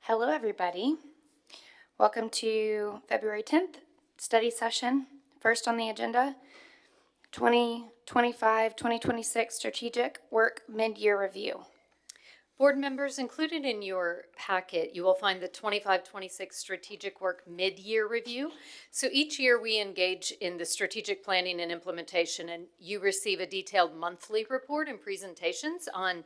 Hello, everybody. Welcome to February 10th study session. First on the agenda, 2025-2026 Strategic Work Mid-Year Review. Board members, included in your packet, you will find the 25-26 Strategic Work Mid-Year Review. So each year we engage in the strategic planning and implementation, and you receive a detailed monthly report and presentations on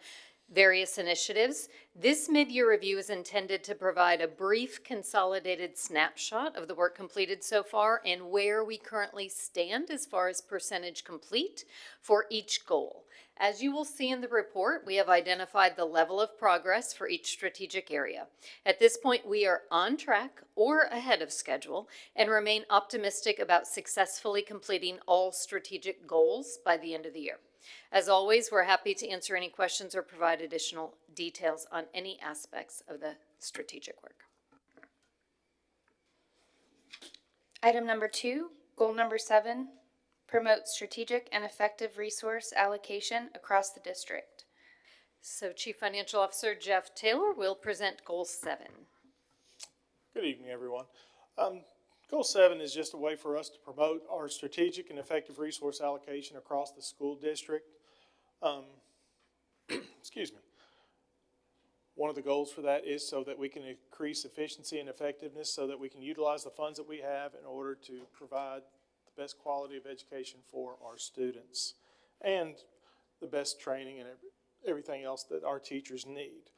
various initiatives. This mid-year review is intended to provide a brief consolidated snapshot of the work completed so far and where we currently stand as far as percentage complete for each goal. As you will see in the report, we have identified the level of progress for each strategic area. At this point, we are on track or ahead of schedule and remain optimistic about successfully completing all strategic goals by the end of the year. As always, we're happy to answer any questions or provide additional details on any aspects of the strategic work. Item number 2, goal number 7, promote strategic and effective resource allocation across the district. So Chief Financial Officer Jeff Taylor will present Goal 7. Good evening, everyone. Goal 7 is just a way for us to promote our strategic and effective resource allocation across the school district. Excuse me. One of the goals for that is so that we can increase efficiency and effectiveness so that we can utilize the funds that we have in order to provide the best quality of education for our students and the best training and everything else that our teachers need.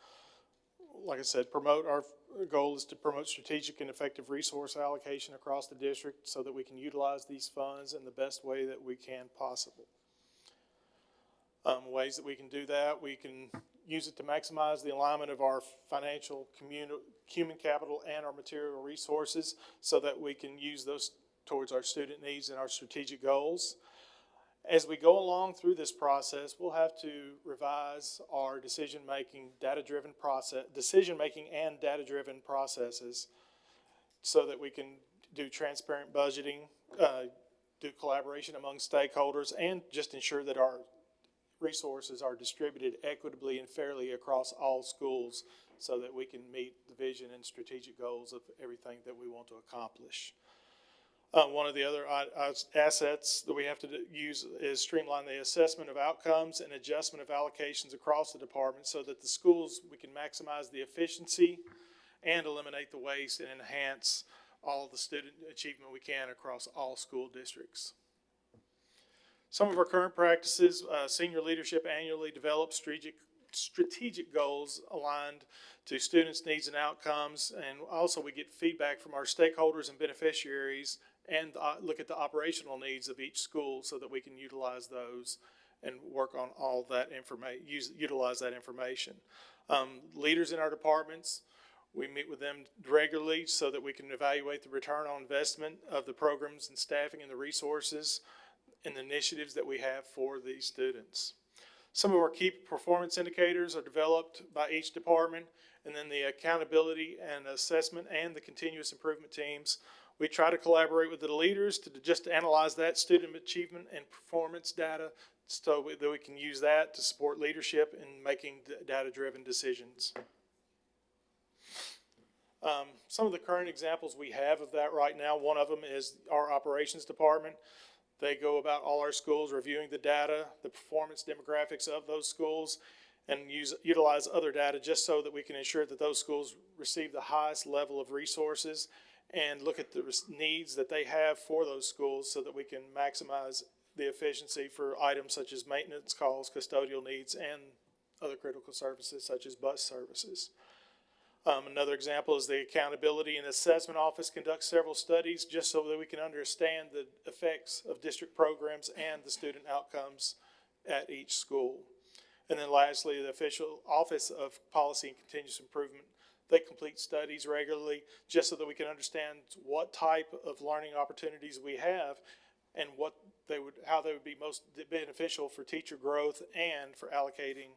Like I said, our goal is to promote strategic and effective resource allocation across the district so that we can utilize these funds in the best way that we can possible. Ways that we can do that, we can use it to maximize the alignment of our financial, human capital, and our material resources so that we can use those towards our student needs and our strategic goals. As we go along through this process, we'll have to revise our decision-making and data-driven processes so that we can do transparent budgeting, do collaboration among stakeholders, and just ensure that our resources are distributed equitably and fairly across all schools so that we can meet the vision and strategic goals of everything that we want to accomplish. One of the other assets that we have to use is streamline the assessment of outcomes and adjustment of allocations across the department so that the schools, we can maximize the efficiency and eliminate the waste and enhance all of the student achievement we can across all school districts. Some of our current practices, senior leadership annually develops strategic goals aligned to students' needs and outcomes, and also we get feedback from our stakeholders and beneficiaries and look at the operational needs of each school so that we can utilize those and work on all that information, utilize that information. Leaders in our departments, we meet with them regularly so that we can evaluate the return on investment of the programs and staffing and the resources and the initiatives that we have for these students. Some of our key performance indicators are developed by each department, and then the accountability and assessment and the continuous improvement teams. We try to collaborate with the leaders to just analyze that student achievement and performance data so that we can use that to support leadership in making data-driven decisions. Some of the current examples we have of that right now, one of them is our operations department. They go about all our schools reviewing the data, the performance demographics of those schools, and utilize other data just so that we can ensure that those schools receive the highest level of resources and look at the needs that they have for those schools so that we can maximize the efficiency for items such as maintenance calls, custodial needs, and other critical services such as bus services. Another example is the Accountability and Assessment Office conducts several studies just so that we can understand the effects of district programs and the student outcomes at each school. And then lastly, the official Office of Policy and Continuous Improvement, they complete studies regularly just so that we can understand what type of learning opportunities we have and how they would be most beneficial for teacher growth and for allocating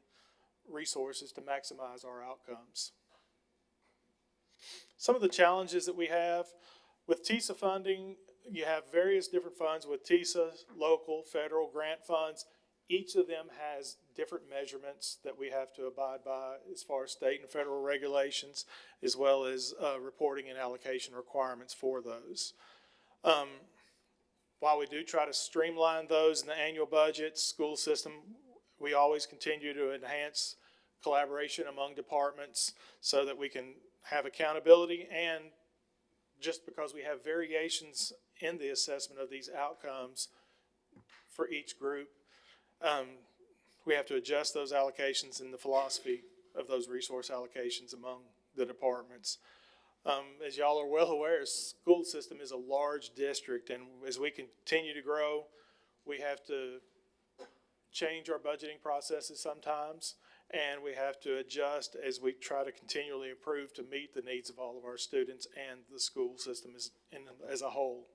resources to maximize our outcomes. Some of the challenges that we have with TISA funding, you have various different funds with TISA, local, federal grant funds. Each of them has different measurements that we have to abide by as far as state and federal regulations, as well as reporting and allocation requirements for those. While we do try to streamline those in the annual budget, school system, we always continue to enhance collaboration among departments so that we can have accountability, and just because we have variations in the assessment of these outcomes for each group, we have to adjust those allocations and the philosophy of those resource allocations among the departments. As y'all are well aware, the school system is a large district, and as we continue to grow, we have to change our budgeting processes sometimes, and we have to adjust as we try to continually improve to meet the needs of all of our students and the school system as a whole.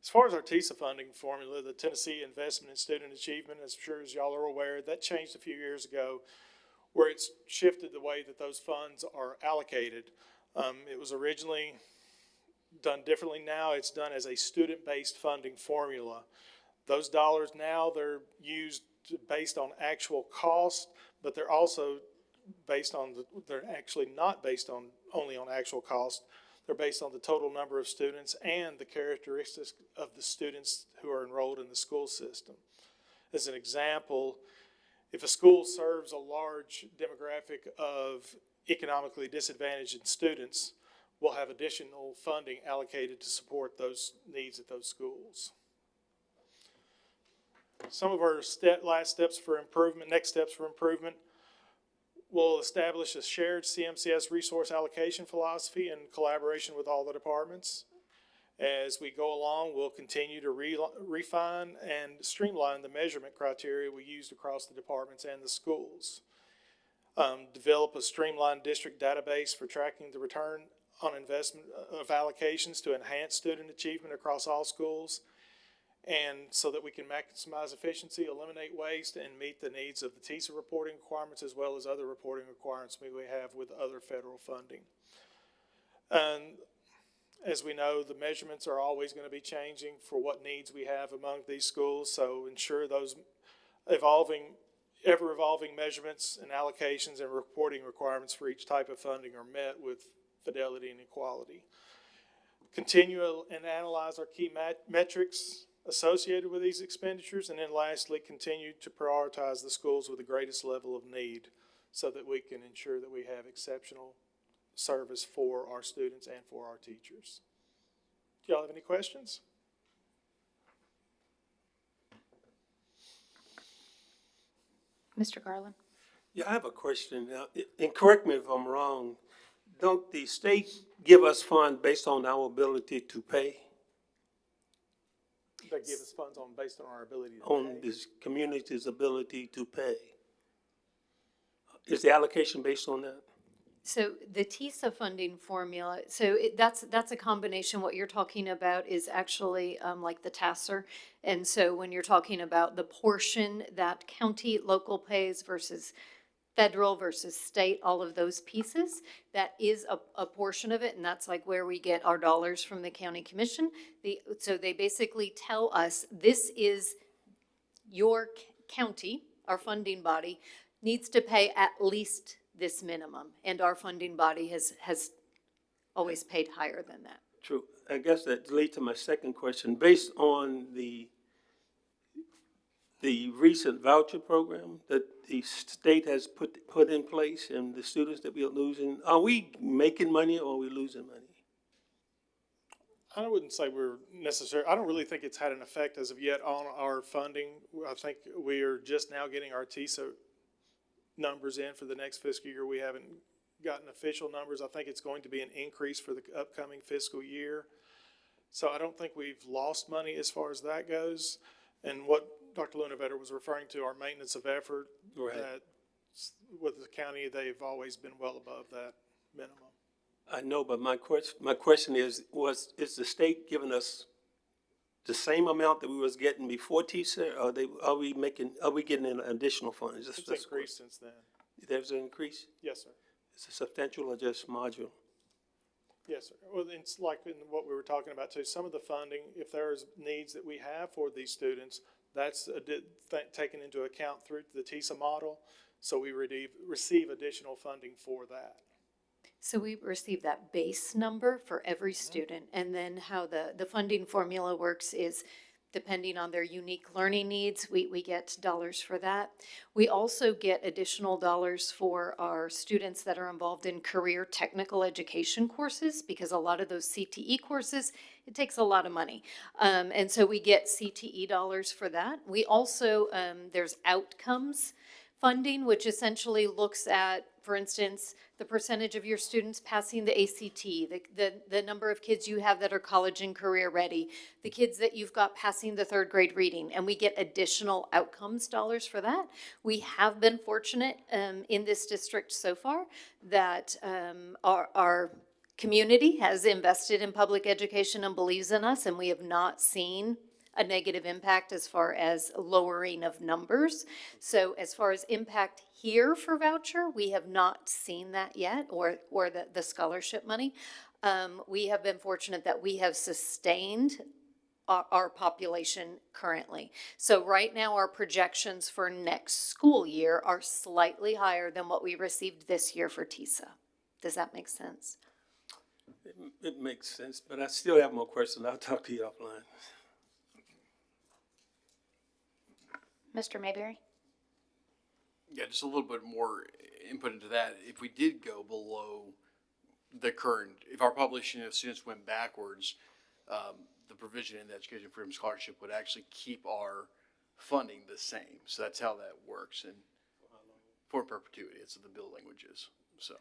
As far as our TISA funding formula, the Tennessee Investment in Student Achievement, as sure as y'all are aware, that changed a few years ago, where it's shifted the way that those funds are allocated. It was originally done differently. Now it's done as a student-based funding formula. Those dollars now, they're used based on actual cost, but they're also based on, they're actually not based on only on actual cost. They're based on the total number of students and the characteristics of the students who are enrolled in the school system. As an example, if a school serves a large demographic of economically disadvantaged students, we'll have additional funding allocated to support those needs at those schools. Some of our next steps for improvement, we'll establish a shared CMCSS resource allocation philosophy in collaboration with all the departments. As we go along, we'll continue to refine and streamline the measurement criteria we used across the departments and the schools. Develop a streamlined district database for tracking the return on investment of allocations to enhance student achievement across all schools, and so that we can maximize efficiency, eliminate waste, and meet the needs of the TISA reporting requirements as well as other reporting requirements we have with other federal funding. And as we know, the measurements are always going to be changing for what needs we have among these schools, so ensure those ever-evolving measurements and allocations and reporting requirements for each type of funding are met with fidelity and equality. Continue and analyze our key metrics associated with these expenditures, and then lastly, continue to prioritize the schools with the greatest level of need so that we can ensure that we have exceptional service for our students and for our teachers. Do y'all have any questions? Mr. Garland? Yeah, I have a question now, and correct me if I'm wrong. Don't the state give us funds based on our ability to pay? They give us funds based on our ability to On pay. this community's ability to pay? Is the allocation based on that? So the TISA funding formula, so that's a combination. What you're talking about is actually like the TASR. And so when you're talking about the portion that county local pays versus federal versus state, all of those pieces, that is a portion of it, and that's like where we get our dollars from the county commission. So they basically tell us, this is your county, our funding body, needs to pay at least this minimum, and our funding body has always paid higher than that. True. I guess that leads to my second question. Based on the recent voucher program that the state has put in place and the students that we are losing, are we making money or are we losing money? I wouldn't say we're necessarily, I don't really think it's had an effect as of yet on our funding. I think we are just now getting our TISA numbers in for the next fiscal year. We haven't gotten official numbers. I think it's going to be an increase for the upcoming fiscal year. So I don't think we've lost money as far as that goes. And what Dr. Lunevetter was referring to, our maintenance of effort, Right. that with the county, they've always been well above that minimum. I know, but my question is the state giving us the same amount that we was getting before TISA, or are we getting an additional funds? It's increased since then. There's an increase? Yes, sir. Is it substantial or just marginal? Yes, sir. Well, it's like in what we were talking about too. Some of the funding, if there's needs that we have for these students, That's taken into account through the TISA model, so we receive additional funding for that. So we receive that base number for every student, and then how the funding formula works is depending on their unique learning needs, we get dollars for that. We also get additional dollars for our students that are involved in career technical education courses, because a lot of those CTE courses, it takes a lot of money. And so we get CTE dollars for that. We also, there's outcomes funding, which essentially looks at, for instance, the percentage of your students passing the ACT, the number of kids you have that are college and career ready, the kids that you've got passing the third grade reading, and we get additional outcomes dollars for that. We have been fortunate in this district so far that our community has invested in public education and believes in us, and we have not seen a negative impact as far as lowering of numbers. So as far as impact here for voucher, we have not seen that yet, or the scholarship money. We have been fortunate that we have sustained our population currently. So right now, our projections for next school year are slightly higher than what we received this year for TISA. Does that make sense? It makes sense, but I still have more questions. I'll talk to you offline. Mr. Mayberry? Yeah, just a little bit more input into that. If we did go below the current, if our population of students went backwards, the provision in the Education Freedom Scholarship would actually keep our funding the same. So that's how that works, and for perpetuity, it's the bill languages. So,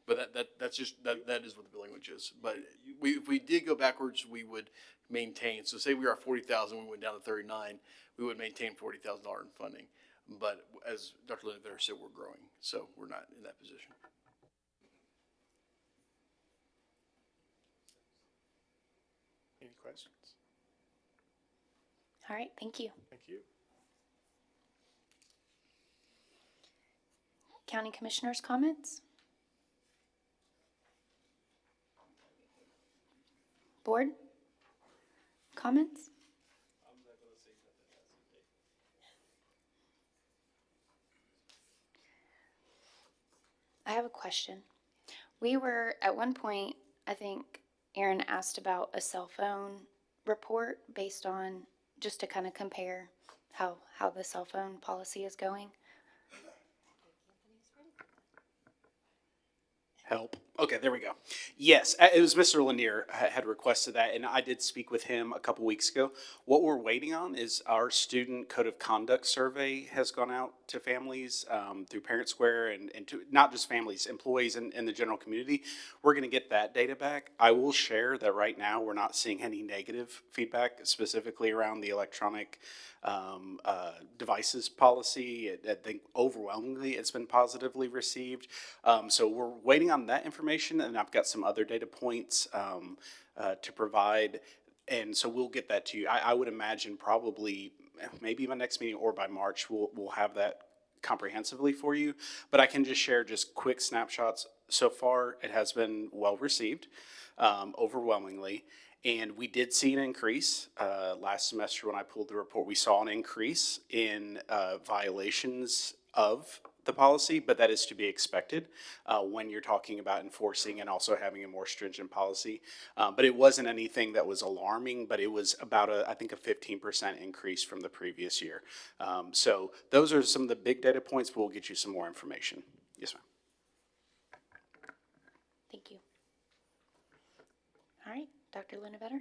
but that's just that is what the bill language is. But if we did go backwards, we would maintain. So say we are 40,000, we went down to 39. We would maintain $40,000 in funding. But as Dr. Lindevetter said, we're growing, so we're not in that position. Any questions? All right, thank you. Thank you. County Commissioners' comments? Board? Comments? I have a question. We were, at one point, I think Aaron asked about a cell phone report based on, just to kind of compare how the cell phone policy is going. Help. Okay, there we go. Yes, it was Mr. Lanier had requested that, and I did speak with him a couple weeks ago. What we're waiting on is our student code of conduct survey has gone out to families through Parent Square and to not just families, employees in the general community. We're going to get that data back. I will share that right now we're not seeing any negative feedback specifically around the electronic devices policy. I think overwhelmingly it's been positively received. So we're waiting on that information, and I've got some other data points to provide, and so we'll get that to you. I would imagine probably maybe my next meeting or by March we'll have that comprehensively for you, but I can just share just quick snapshots. So far it has been well received, overwhelmingly. And we did see an increase last semester when I pulled the report. We saw an increase in violations of the policy, but that is to be expected when you're talking about enforcing and also having a more stringent policy. But it wasn't anything that was alarming, but it was about I think a 15% increase from the previous year. So those are some of the big data points, but we'll get you some more information. Yes, ma'am. Thank you. All right, Dr. Lindevetter?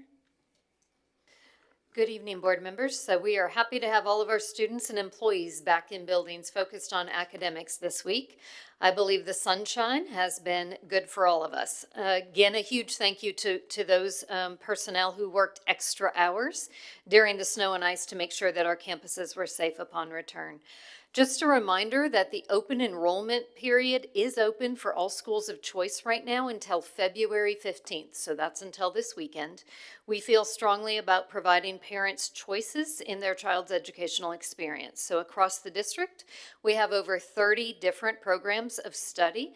Good evening, board members. So we are happy to have all of our students and employees back in buildings focused on academics this week. I believe the sunshine has been good for all of us. Again, a huge thank you to those personnel who worked extra hours during the snow and ice to make sure that our campuses were safe upon return. Just a reminder that the open enrollment period is open for all schools of choice right now until February 15th, so that's until this weekend. We feel strongly about providing parents choices in their child's educational experience. So across the district, we have over 30 different programs of study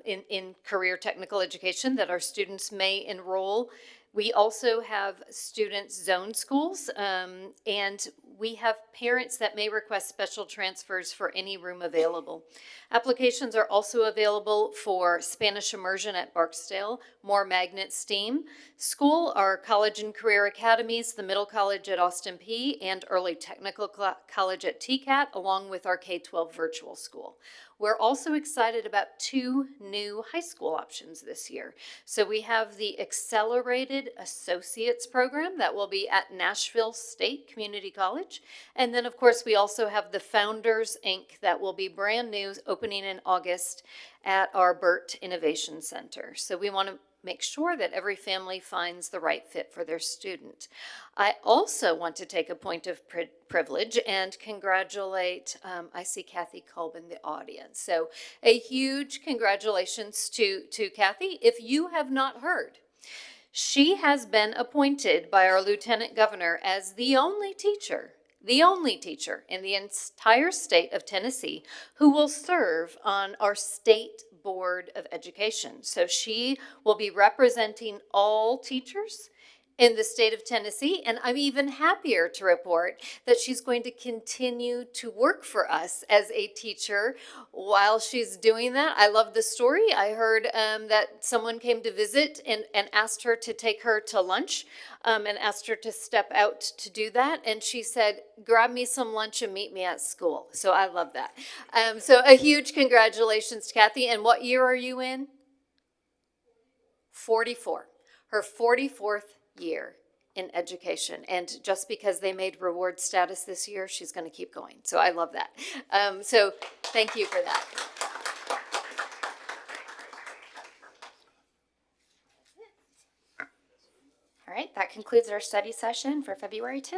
in career technical education that our students may enroll. We also have student zone schools, and we have parents that may request special transfers for any room available. Applications are also available for Spanish immersion at Barksdale, Moore Magnet STEAM School, our college and career academies, the middle college at Austin P, and early technical college at TCAT, along with our K-12 virtual school. We're also excited about 2 new high school options this year. So we have the Accelerated Associates program that will be at Nashville State Community College. And then, of course, we also have the Founders, Inc. that will be brand new, opening in August at our Burt Innovation Center. So we want to make sure that every family finds the right fit for their student. I also want to take a point of privilege and congratulate, I see Kathy Kolb in the audience. So a huge congratulations to Kathy. If you have not heard, she has been appointed by our Lieutenant Governor as the only teacher in the entire state of Tennessee who will serve on our state board of education. So she will be representing all teachers in the state of Tennessee, and I'm even happier to report that she's going to continue to work for us as a teacher while she's doing that. I love the story. I heard that someone came to visit and asked her to take her to lunch and asked her to step out to do that, and she said, grab me some lunch and meet me at school. So I love that. So a huge congratulations to Kathy. And what year are you in? 44. Her 44th year in education, and just because they made reward status this year, she's going to keep going. So I love that. So thank you for that. All right, that concludes our study session for February 10th.